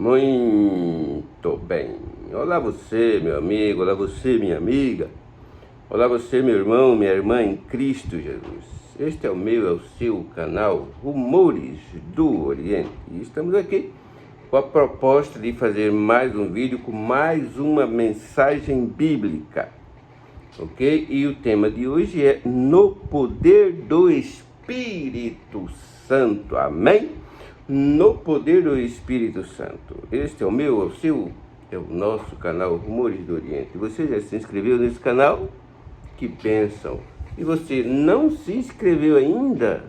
Muito bem. Olá você, meu amigo. Olá você, minha amiga. Olá você, meu irmão, minha irmã em Cristo Jesus. Este é o seu canal Rumores do Oriente. E estamos aqui com a proposta de fazer mais um vídeo com mais uma mensagem bíblica. Ok? E o tema de hoje é No Poder do Espírito Santo. Amém? No poder do Espírito Santo. Este é o seu, é o nosso canal Rumores do Oriente. Você já se inscreveu nesse canal? Que bênção! E você não se inscreveu ainda?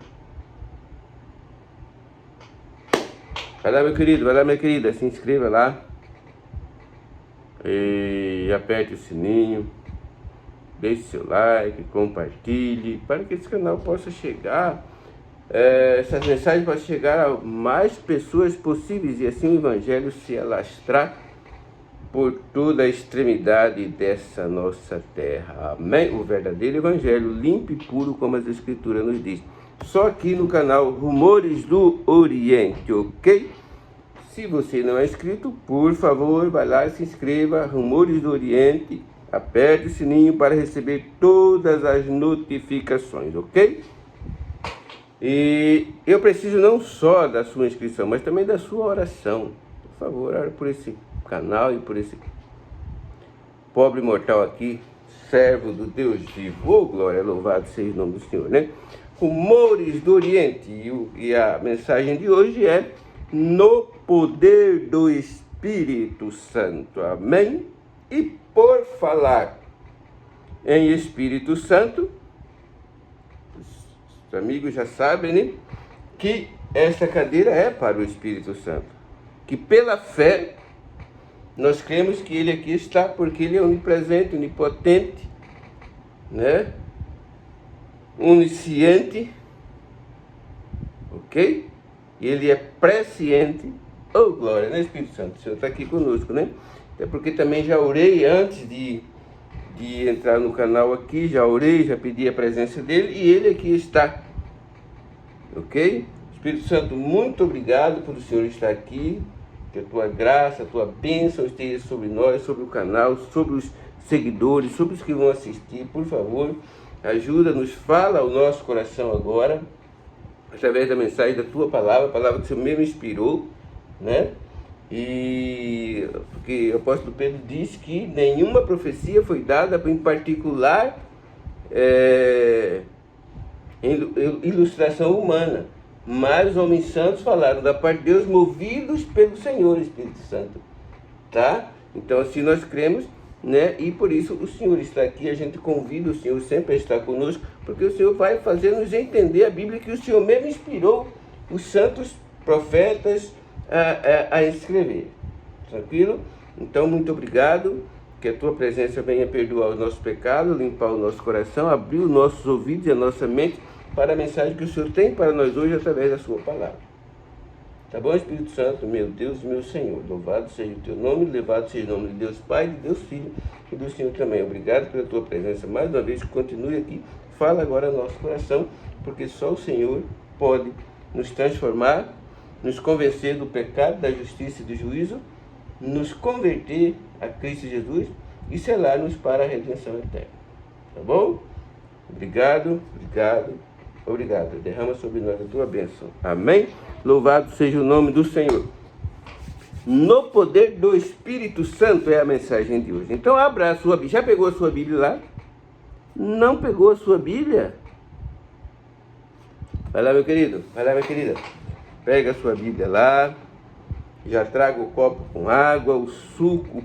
Vai lá, meu querido, vai lá, minha querida, se inscreva lá. E aperte o sininho. Deixe seu like, compartilhe, para que esse canal possa chegar, essas mensagens possam chegar a mais pessoas possíveis e assim o Evangelho se alastrar por toda a extremidade dessa nossa terra. Amém? O verdadeiro Evangelho, limpo e puro, como as Escrituras nos diz. Só aqui no canal Rumores do Oriente, ok? Se você não é inscrito, por favor, vai lá e se inscreva, Rumores do Oriente. Aperte o sininho para receber todas as notificações, ok? E eu preciso não só da sua inscrição, mas também da sua oração. Por favor, ore por esse canal e por esse pobre mortal aqui, servo do Deus vivo. Oh, glória, louvado seja o nome do Senhor, né? Rumores do Oriente. E a mensagem de hoje é No Poder do Espírito Santo. Amém? E por falar em Espírito Santo, os amigos já sabem, né, que esta cadeira é para o Espírito Santo. Que pela fé, nós cremos que Ele aqui está, porque Ele é onipresente, onipotente, né? Onisciente, ok? E Ele é presciente. Oh, glória, né, Espírito Santo? O Senhor está aqui conosco, né? É porque também já orei antes de entrar no canal aqui, já orei, já pedi a presença dele e ele aqui está, ok? Espírito Santo, muito obrigado por o Senhor estar aqui, que a tua graça, a tua bênção esteja sobre nós, sobre o canal, sobre os seguidores, sobre os que vão assistir. Por favor, ajuda-nos, fala ao nosso coração agora, através da mensagem da tua palavra, a palavra que o Senhor mesmo inspirou, né? E porque o apóstolo Pedro diz que nenhuma profecia foi dada em particular ilustração humana, mas os homens santos falaram da parte de Deus, movidos pelo Senhor Espírito Santo, tá? Então assim nós cremos, né? E por isso o Senhor está aqui, a gente convida o Senhor sempre a estar conosco, porque o Senhor vai fazer nos entender a Bíblia que o Senhor mesmo inspirou os santos profetas a escrever. Tranquilo? Então, muito obrigado. Que a tua presença venha perdoar os nossos pecados, limpar o nosso coração, abrir os nossos ouvidos e a nossa mente para a mensagem que o Senhor tem para nós hoje através da sua palavra. Tá bom, Espírito Santo, meu Deus e meu Senhor? Louvado seja o teu nome, louvado seja o nome de Deus Pai, de Deus Filho e do Senhor também. Obrigado pela tua presença mais uma vez, que continue aqui. Fala agora no nosso coração, porque só o Senhor pode nos transformar, nos convencer do pecado, da justiça e do juízo, nos converter a Cristo Jesus e selar-nos para a redenção eterna. Tá bom? Obrigado, obrigado, obrigado. Derrama sobre nós a tua bênção. Amém? Louvado seja o nome do Senhor. No poder do Espírito Santo é a mensagem de hoje. Então abra a sua Bíblia. Já pegou a sua Bíblia lá? Não pegou a sua Bíblia? Vai lá, meu querido. Vai lá, minha querida. Pega a sua Bíblia lá, já traga o copo com água, o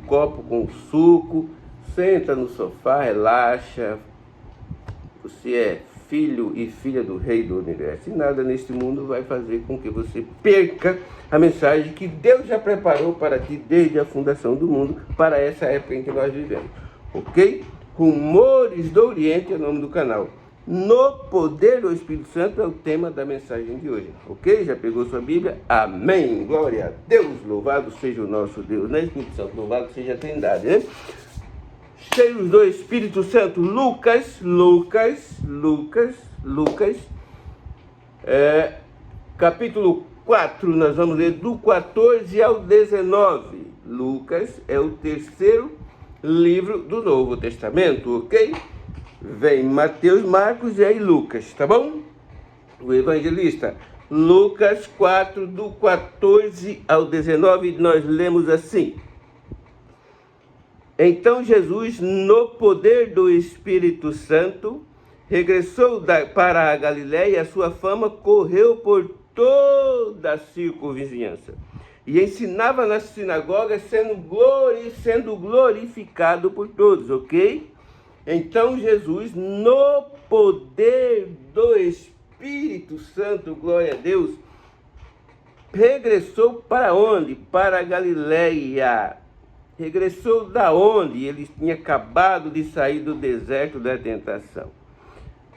copo com o suco, senta no sofá, relaxa. Você é filho e filha do Rei do Universo e nada neste mundo vai fazer com que você perca a mensagem que Deus já preparou para ti desde a fundação do mundo, para essa época em que nós vivemos, ok? Rumores do Oriente é o nome do canal. No poder do Espírito Santo é o tema da mensagem de hoje, ok? Já pegou sua Bíblia? Amém! Glória a Deus! Louvado seja o nosso Deus, né, Espírito Santo? Louvado seja a Trindade, né? Cheios do Espírito Santo, Lucas, capítulo 4, nós vamos ler do 14 ao 19. Lucas é o terceiro livro do Novo Testamento, ok? Vem Mateus, Marcos e aí Lucas, tá bom? O evangelista. Lucas 4, do 14 ao 19, nós lemos assim. Então Jesus, no poder do Espírito Santo, regressou para a Galiléia e a sua fama correu por toda a circunvizinhança. E ensinava nas sinagogas, sendo glorificado por todos, ok? Então Jesus, no poder do Espírito Santo, glória a Deus, regressou para onde? Para a Galiléia. Regressou da onde? Ele tinha acabado de sair do deserto da tentação.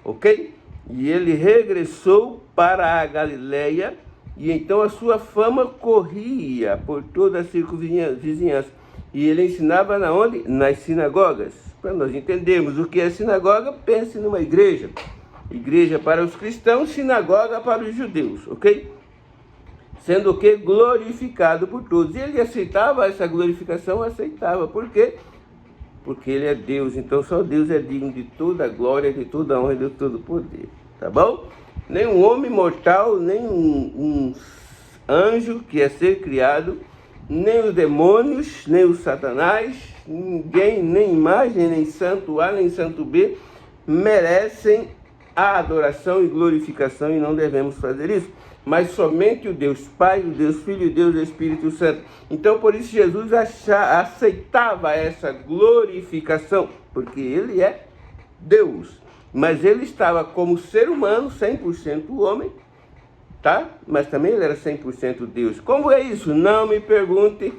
Ok? E ele regressou para a Galiléia e então a sua fama corria por toda a circunvizinhança. E ele ensinava na onde? Nas sinagogas. Para nós entendermos o que é sinagoga, pense numa igreja. Igreja para os cristãos, sinagoga para os judeus, ok? Sendo que glorificado por todos. E ele aceitava essa glorificação, aceitava. Por quê? Porque ele é Deus, então só Deus é digno de toda a glória, de toda a honra e de todo o poder. Tá bom? Nem um homem mortal, nem um anjo que é ser criado, nem os demônios, nem o Satanás, ninguém, nem imagem, nem santo A, nem santo B, merecem a adoração e glorificação e não devemos fazer isso. Mas somente o Deus Pai, o Deus Filho e o Deus Espírito Santo. Então, por isso, Jesus aceitava essa glorificação, porque ele é Deus. Mas ele estava como ser humano, 100% homem, tá? Mas também ele era 100% Deus. Como é isso? Não me pergunte,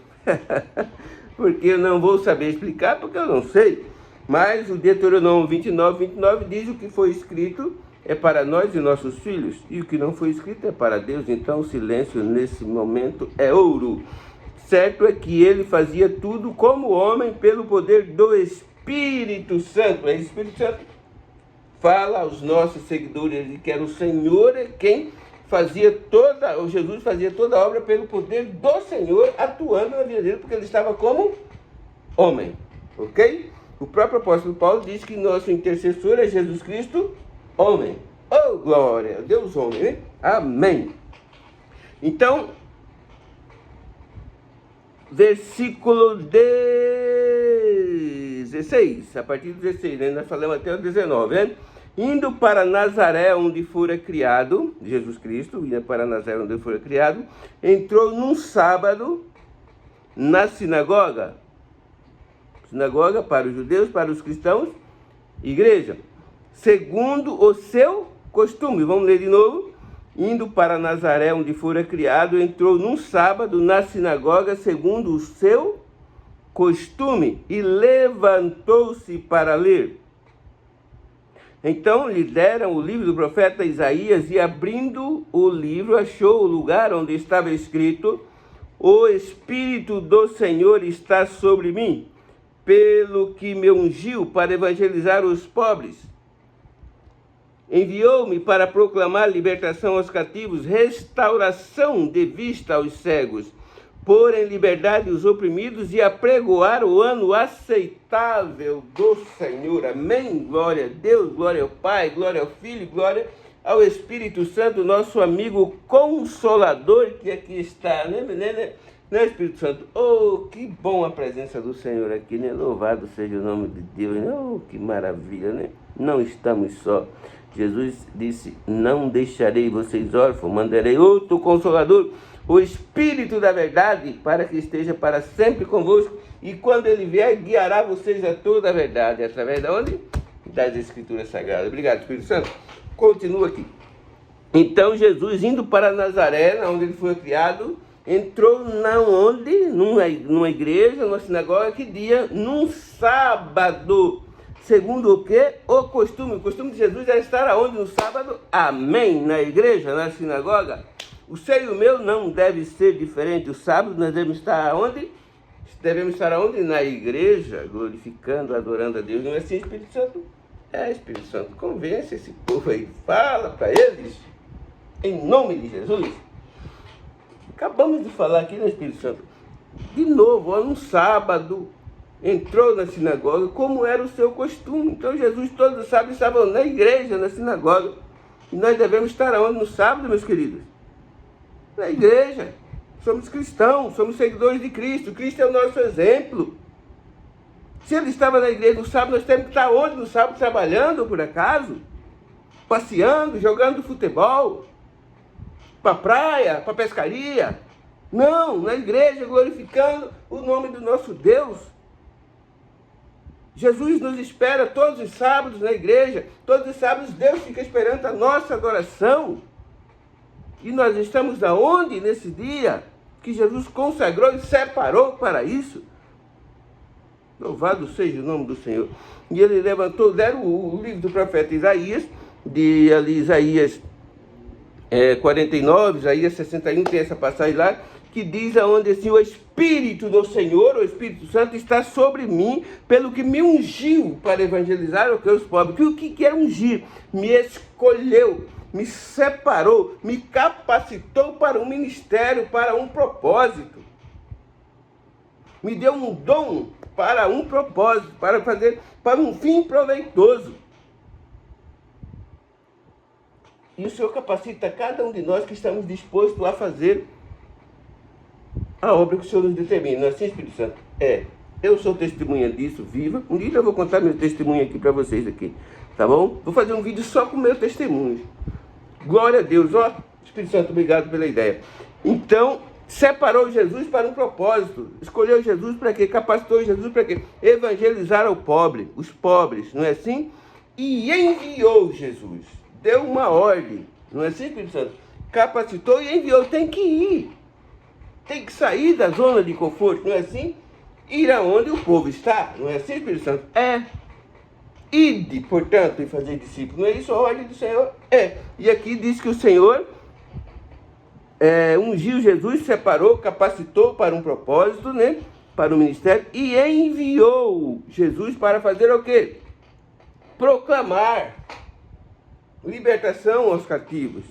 porque eu não vou saber explicar, porque eu não sei. Mas o Deuteronômio 29 diz o que foi escrito é para nós e nossos filhos, e o que não foi escrito é para Deus. Então o silêncio nesse momento é ouro. Certo é que ele fazia tudo como homem pelo poder do Espírito Santo. O Espírito Santo fala aos nossos seguidores de que era o Senhor quem fazia Jesus fazia toda a obra pelo poder do Senhor atuando na vida dele, porque ele estava como homem, ok? O próprio apóstolo Paulo diz que nosso intercessor é Jesus Cristo, homem. Oh, glória! Deus homem, né? Amém. Então, versículo 16, a partir do 16, né? Nós falamos até o 19, né? Indo para Nazaré, onde fora criado, Jesus Cristo, indo para Nazaré, onde fora criado, entrou num sábado na sinagoga. Sinagoga para os judeus, para os cristãos, igreja. Segundo o seu costume. Vamos ler de novo. Indo para Nazaré, onde fora criado, entrou num sábado na sinagoga, segundo o seu costume, e levantou-se para ler. Então lhe deram o livro do profeta Isaías, e abrindo o livro, achou o lugar onde estava escrito: O Espírito do Senhor está sobre mim, pelo que me ungiu para evangelizar os pobres. Enviou-me para proclamar libertação aos cativos, restauração de vista aos cegos, pôr em liberdade os oprimidos e apregoar o ano aceitável do Senhor. Amém? Glória a Deus, glória ao Pai, glória ao Filho, glória ao Espírito Santo, nosso amigo consolador que aqui está, né, Espírito Santo? Oh, que bom a presença do Senhor aqui, né? Louvado seja o nome de Deus, né? Oh, que maravilha, né? Não estamos só. Jesus disse: não deixarei vocês órfãos, mandarei outro Consolador, o Espírito da verdade, para que esteja para sempre convosco, e quando ele vier, guiará vocês a toda a verdade. Através de onde? Das Escrituras Sagradas. Obrigado, Espírito Santo. Continua aqui. Então Jesus, indo para Nazaré, onde ele foi criado, entrou numa igreja, numa sinagoga, que dia? Num sábado. Segundo o quê? O costume. O costume de Jesus era estar aonde no sábado? Amém. Na igreja, na sinagoga. O seu e o meu não deve ser diferente. O sábado nós devemos estar aonde? Devemos estar aonde? Na igreja, glorificando, adorando a Deus. Não é assim, Espírito Santo? É, Espírito Santo, convence esse povo aí. Fala para eles. Em nome de Jesus. Acabamos de falar aqui no Espírito Santo. De novo, no sábado, entrou na sinagoga, como era o seu costume. Então Jesus, todos os sábados, estava na igreja, na sinagoga. E nós devemos estar onde? No sábado, meus queridos? Na igreja. Somos cristãos, somos seguidores de Cristo. Cristo é o nosso exemplo. Se ele estava na igreja no sábado, nós temos que estar onde no sábado? Trabalhando, por acaso? Passeando, jogando futebol? Para a praia, para a pescaria? Não, na igreja, glorificando o nome do nosso Deus. Jesus nos espera todos os sábados na igreja. Todos os sábados Deus fica esperando a nossa adoração. E nós estamos aonde nesse dia que Jesus consagrou e separou para isso? Louvado seja o nome do Senhor. E ele levantou, deram o livro do profeta Isaías, de ali Isaías 49, Isaías 61, tem essa passagem lá, que diz aonde assim, o Espírito do Senhor, o Espírito Santo, está sobre mim, pelo que me ungiu para evangelizar os pobres. O que é ungir? Me escolheu, me separou, me capacitou para um ministério, para um propósito. Me deu um dom para um propósito, para um fim proveitoso. E o Senhor capacita cada um de nós que estamos dispostos a fazer a obra que o Senhor nos determina. Não é assim, Espírito Santo? Eu sou testemunha disso, viva. Um dia eu vou contar meu testemunho aqui para vocês aqui, tá bom? Vou fazer um vídeo só com meu testemunho. Glória a Deus, ó. Espírito Santo, obrigado pela ideia. Então, separou Jesus para um propósito. Escolheu Jesus para quê? Capacitou Jesus para quê? Evangelizar ao pobre, os pobres, não é assim? E enviou Jesus. Deu uma ordem, não é assim, Espírito Santo? Capacitou e enviou. Tem que ir. Tem que sair da zona de conforto, não é assim? Ir aonde o povo está, não é assim, Espírito Santo? Ide, portanto, e fazer discípulos. Não é isso a ordem do Senhor? E aqui diz que o Senhor ungiu Jesus, separou, capacitou para um propósito, né? Para o ministério, e enviou Jesus para fazer o quê? Proclamar libertação aos cativos,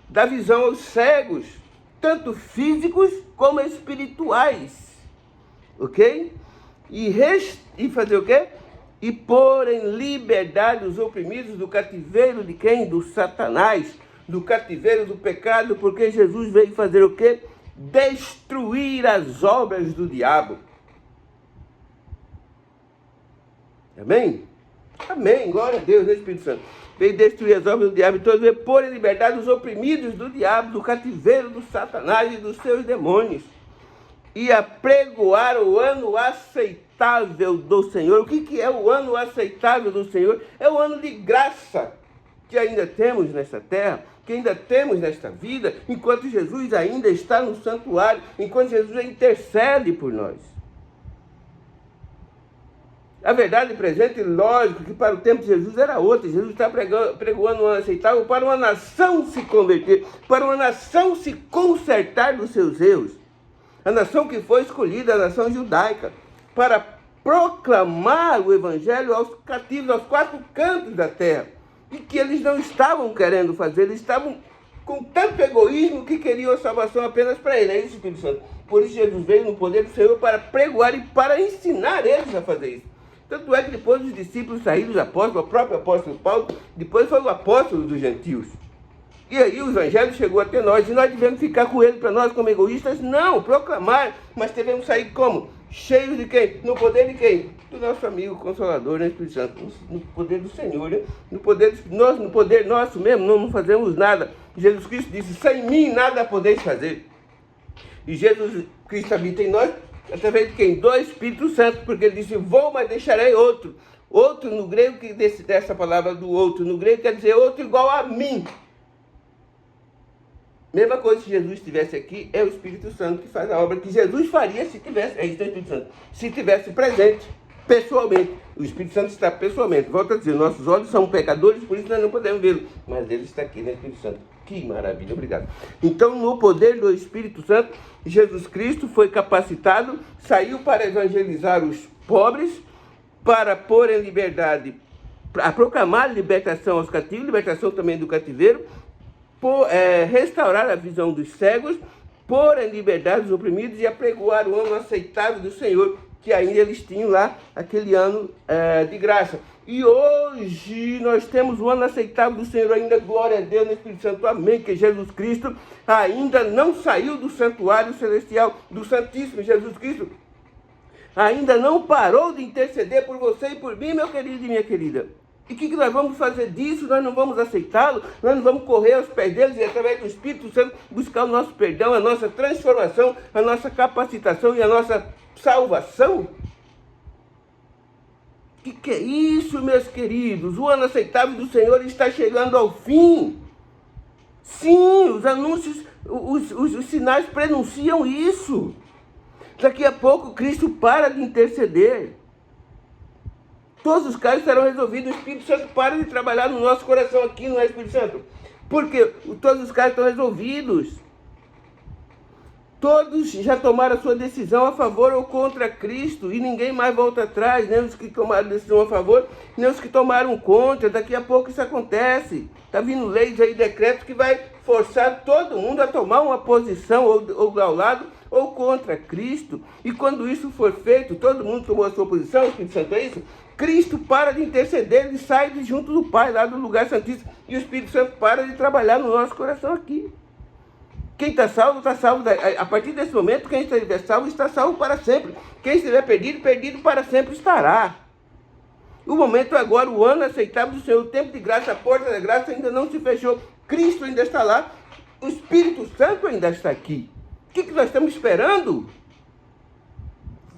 dar visão aos cegos, tanto físicos como espirituais, ok? E fazer o quê? E pôr em liberdade os oprimidos do cativeiro de quem? Do Satanás, do cativeiro do pecado, porque Jesus veio fazer o quê? Destruir as obras do diabo. Amém? Amém, glória a Deus, né, Espírito Santo? Veio destruir as obras do diabo, então veio pôr em liberdade os oprimidos do diabo, do cativeiro do Satanás e dos seus demônios. E apregoar o ano aceitável do Senhor. O que é o ano aceitável do Senhor? É o ano de graça que ainda temos nesta terra, que ainda temos nesta vida, enquanto Jesus ainda está no santuário, enquanto Jesus intercede por nós. A verdade presente, lógico que para o tempo de Jesus era outra. Jesus está pregoando um ano aceitável para uma nação se converter, para uma nação se consertar dos seus erros. A nação que foi escolhida, a nação judaica, para proclamar o evangelho aos cativos, aos quatro cantos da terra. E que eles não estavam querendo fazer, eles estavam com tanto egoísmo que queriam a salvação apenas para ele. É isso, Espírito Santo. Por isso Jesus veio no poder do Senhor para pregoar e para ensinar eles a fazer isso. Tanto é que depois os discípulos saíram, os apóstolos, o próprio apóstolo Paulo, depois foi o apóstolo dos gentios. E aí o evangelho chegou até nós, e nós devemos ficar com ele para nós como egoístas? Não, proclamar, mas devemos sair como? Cheios de quem? No poder de quem? Do nosso amigo Consolador, né, Espírito Santo? No poder do Senhor, né? No poder nosso mesmo, não fazemos nada. Jesus Cristo disse, sem mim nada podeis fazer. E Jesus Cristo habita em nós, através de quem? Do Espírito Santo, porque ele disse, vou, mas deixarei outro. Outro no grego, que dessa palavra do outro, no grego quer dizer outro igual a mim. Mesma coisa se Jesus estivesse aqui, é o Espírito Santo que faz a obra que Jesus faria se tivesse, é isso, é o Espírito Santo, se tivesse presente, pessoalmente. O Espírito Santo está pessoalmente. Volto a dizer, nossos olhos são pecadores, por isso nós não podemos vê-lo. Mas ele está aqui, né, Espírito Santo? Que maravilha, obrigado. Então, no poder do Espírito Santo, Jesus Cristo foi capacitado, saiu para evangelizar os pobres, para pôr em liberdade, para proclamar libertação aos cativos, libertação também do cativeiro, restaurar a visão dos cegos pôr em liberdade os oprimidos e apregoar o ano aceitável do Senhor, que ainda eles tinham lá aquele ano de graça. E hoje nós temos o ano aceitável do Senhor ainda, glória a Deus no Espírito Santo, amém, que Jesus Cristo ainda não saiu do santuário celestial, do Santíssimo. Jesus Cristo ainda não parou de interceder por você e por mim, meu querido e minha querida. E o que nós vamos fazer disso? Nós não vamos aceitá-lo, nós não vamos correr aos pés deles e através do Espírito Santo buscar o nosso perdão, a nossa transformação, a nossa capacitação e a nossa salvação? O que é isso, meus queridos? O ano aceitável do Senhor está chegando ao fim. Sim, os anúncios, os sinais prenunciam isso. Daqui a pouco Cristo para de interceder. Todos os casos serão resolvidos. O Espírito Santo para de trabalhar no nosso coração aqui, no Espírito Santo. Porque todos os casos estão resolvidos. Todos já tomaram a sua decisão a favor ou contra Cristo e ninguém mais volta atrás, nem os que tomaram decisão a favor, nem os que tomaram contra. Daqui a pouco isso acontece. Está vindo leis aí, decretos que vai forçar todo mundo a tomar uma posição ou ao lado ou contra Cristo. E quando isso for feito, todo mundo tomou a sua posição, o Espírito Santo é isso, Cristo para de interceder e sai de junto do Pai, lá do lugar santíssimo, e o Espírito Santo para de trabalhar no nosso coração aqui. Quem está salvo, está salvo. A partir desse momento, quem estiver salvo, está salvo para sempre. Quem estiver perdido, perdido para sempre estará. O momento é agora, o ano aceitável do Senhor, o tempo de graça, a porta da graça ainda não se fechou. Cristo ainda está lá, o Espírito Santo ainda está aqui. O que nós estamos esperando?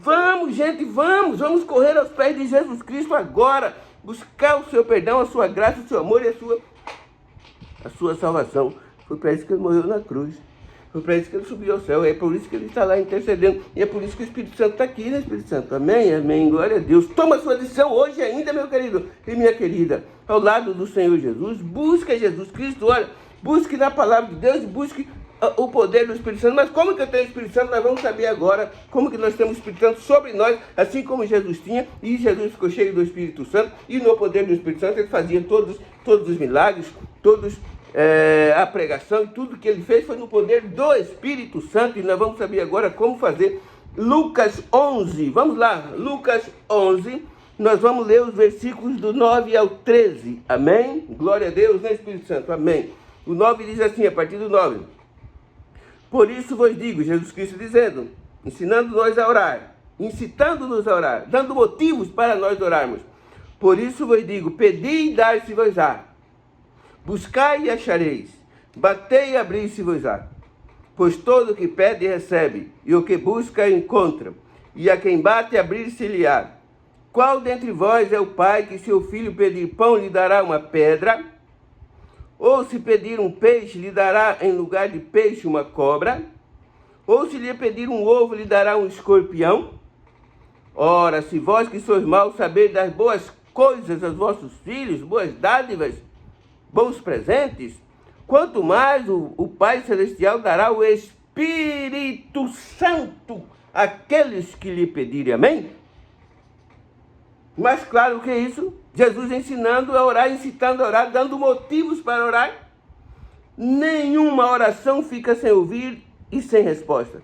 Vamos, gente, vamos correr aos pés de Jesus Cristo agora, buscar o seu perdão, a sua graça, o seu amor e a sua salvação. Foi para isso que ele morreu na cruz. Foi para isso que ele subiu ao céu. É por isso que ele está lá intercedendo. E é por isso que o Espírito Santo está aqui, né, Espírito Santo? Amém, amém. Glória a Deus. Toma a sua decisão hoje ainda, meu querido e minha querida. Ao lado do Senhor Jesus. Busque Jesus Cristo. Olha, busque na palavra de Deus e busque o poder do Espírito Santo. Mas como que eu tenho o Espírito Santo? Nós vamos saber agora como que nós temos o Espírito Santo sobre nós, assim como Jesus tinha. E Jesus ficou cheio do Espírito Santo. E no poder do Espírito Santo ele fazia todos os milagres, a pregação e tudo que ele fez foi no poder do Espírito Santo. E nós vamos saber agora como fazer. Lucas 11, vamos lá, Lucas 11, nós vamos ler os versículos do 9 ao 13, amém? Glória a Deus, né, Espírito Santo, amém. O 9 diz assim, a partir do 9: Por isso vos digo, Jesus Cristo dizendo, ensinando-nos a orar, incitando-nos a orar, dando motivos para nós orarmos. Por isso vos digo, pedi e dar-se-vos-á. Buscai e achareis, batei e abri-se-vos-á. Pois todo o que pede recebe, e o que busca encontra, e a quem bate abrir-se-lhe-á. Qual dentre vós é o pai que, se o filho pedir pão, lhe dará uma pedra? Ou se pedir um peixe, lhe dará em lugar de peixe uma cobra? Ou se lhe pedir um ovo, lhe dará um escorpião? Ora, se vós que sois maus sabeis dar boas coisas aos vossos filhos, boas dádivas, bons presentes, quanto mais o Pai Celestial dará o Espírito Santo àqueles que lhe pedirem, amém? Mas claro que é isso, Jesus ensinando a orar, incitando a orar, dando motivos para orar. Nenhuma oração fica sem ouvir e sem resposta.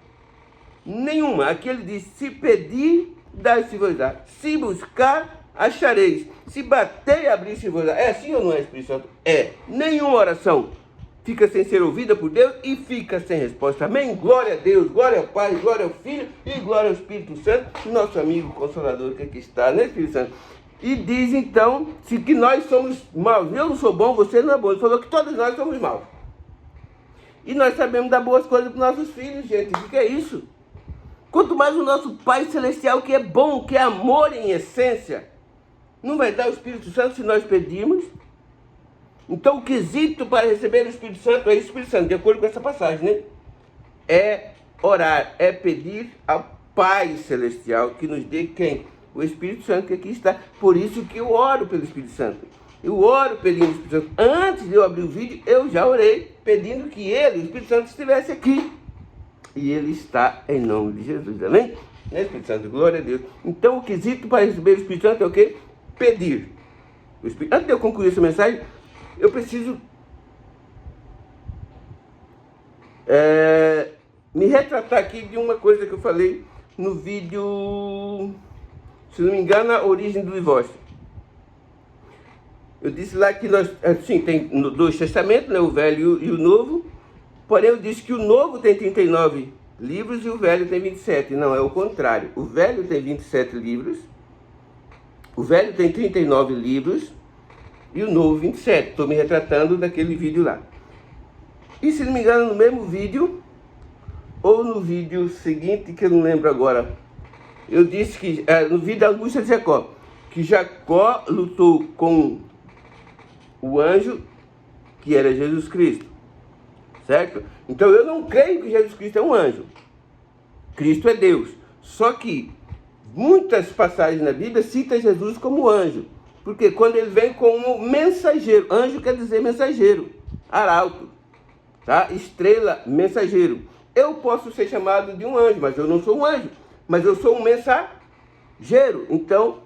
Nenhuma. Aqui ele diz, se pedir, dar-se-vos-á. Se buscar, achareis. Se bater, abrir-se-vos-á. É assim ou não é, Espírito Santo? É. Nenhuma oração fica sem ser ouvida por Deus e fica sem resposta. Amém? Glória a Deus, glória ao Pai, glória ao Filho e glória ao Espírito Santo, nosso amigo Consolador que aqui está, né, Espírito Santo? E diz então que nós somos maus. Eu não sou bom, você não é bom. Ele falou que todos nós somos maus. E nós sabemos dar boas coisas para os nossos filhos, gente. O que é isso? Quanto mais o nosso Pai Celestial, que é bom, que é amor em essência, não vai dar o Espírito Santo se nós pedirmos? Então o quesito para receber o Espírito Santo é o Espírito Santo, de acordo com essa passagem, né? É orar, é pedir ao Pai Celestial que nos dê quem? O Espírito Santo que aqui está. Por isso que eu oro pelo Espírito Santo. Eu oro pedindo o Espírito Santo. Antes de eu abrir o vídeo, eu já orei pedindo que ele, o Espírito Santo, estivesse aqui. E ele está em nome de Jesus, amém? Né, Espírito Santo? Glória a Deus. Então o quesito para receber o Espírito Santo é o quê? Pedir. Antes de eu concluir essa mensagem, eu preciso me retratar aqui de uma coisa que eu falei no vídeo, se não me engano, a origem do divórcio. Eu disse lá que nós, assim, tem dois testamentos, né, o Velho e o Novo, porém eu disse que o Novo tem 39 livros e o Velho tem 27. Não, é o contrário. O Velho tem 27 livros, o Velho tem 39 livros e o Novo 27. Estou me retratando daquele vídeo lá. E se não me engano, no mesmo vídeo, ou no vídeo seguinte, que eu não lembro agora, eu disse que, no vídeo da angústia de Jacó, que Jacó lutou com o anjo, que era Jesus Cristo, certo? Então eu não creio que Jesus Cristo é um anjo. Cristo é Deus. Só que muitas passagens na Bíblia citam Jesus como anjo. Porque quando ele vem como mensageiro, anjo quer dizer mensageiro, arauto, tá? Estrela, mensageiro. Eu posso ser chamado de um anjo, mas eu não sou um anjo. Mas eu sou um mensageiro. Então,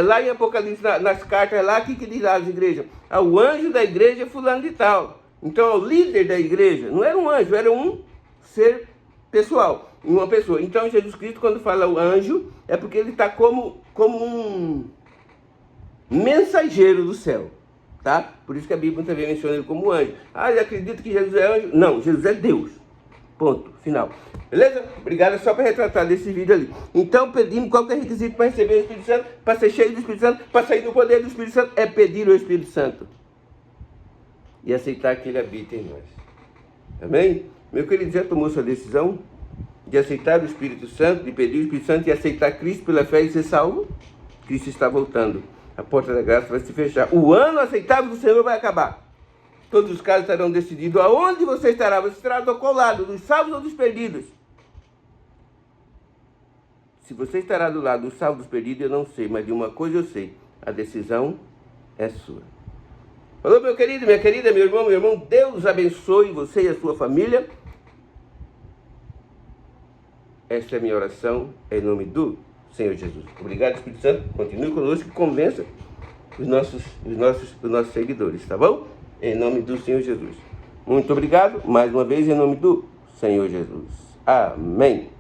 lá em Apocalipse, nas cartas lá, o que diz lá as igrejas? O anjo da igreja é fulano de tal. Então, o líder da igreja não era um anjo, era um ser pessoal, uma pessoa. Então, Jesus Cristo, quando fala o anjo, é porque ele está como um mensageiro do céu, tá? Por isso que a Bíblia também menciona ele como anjo. Eu acredito que Jesus é anjo. Não, Jesus é Deus. Ponto, final. Beleza? Obrigado, só para retratar desse vídeo ali. Então, pedimos qual que é o requisito para receber o Espírito Santo, para ser cheio do Espírito Santo, para sair do poder do Espírito Santo, é pedir o Espírito Santo. E aceitar que ele habita em nós. Amém? Meu querido, já tomou sua decisão de aceitar o Espírito Santo, de pedir o Espírito Santo e aceitar Cristo pela fé e ser salvo? Cristo está voltando. A porta da graça vai se fechar. O ano aceitável do Senhor vai acabar. Todos os casos estarão decididos. Aonde você estará? Você estará do qual lado? Dos salvos ou dos perdidos? Se você estará do lado dos salvos ou dos perdidos, eu não sei. Mas de uma coisa eu sei. A decisão é sua. Falou, meu querido, minha querida, meu irmão. Deus abençoe você e a sua família. Esta é a minha oração em nome do Senhor Jesus. Obrigado, Espírito Santo. Continue conosco e convença os nossos seguidores, tá bom? Em nome do Senhor Jesus. Muito obrigado, mais uma vez, em nome do Senhor Jesus. Amém.